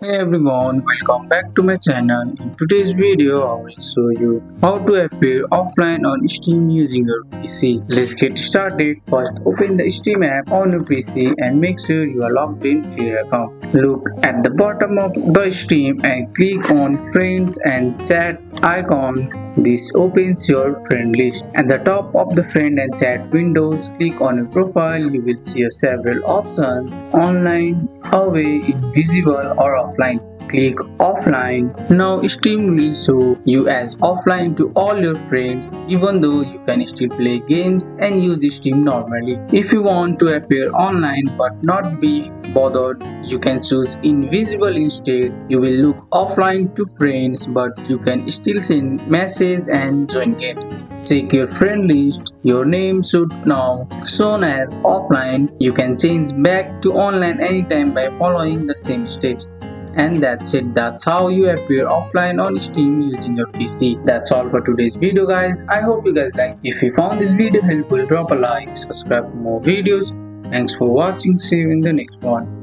Hey everyone, welcome back to my channel. In today's video, I will show you how to appear offline on Steam using your PC. Let's get started. First, open the Steam app on your PC and make sure you are logged into your account. Look at the bottom of the Steam and click on Friends and Chat icon. This opens your friend list. At the top of the friend and chat windows, click on your profile. You will see several options: online, away, invisible, or offline. Click offline. Now Steam will show you as offline to all your friends, even though you can still play games and use Steam normally. If you want to appear online but not be bothered, you can choose invisible instead. You will look offline to friends, but you can still send messages and join games. Check your friend list. Your name should now shown as offline. You can change back to online anytime by following the same steps. And that's it. That's how you appear offline on Steam using your PC. That's all for today's video, guys. I hope you guys liked. If you found this video helpful, drop a like, subscribe for more videos. Thanks for watching. See you in the next one.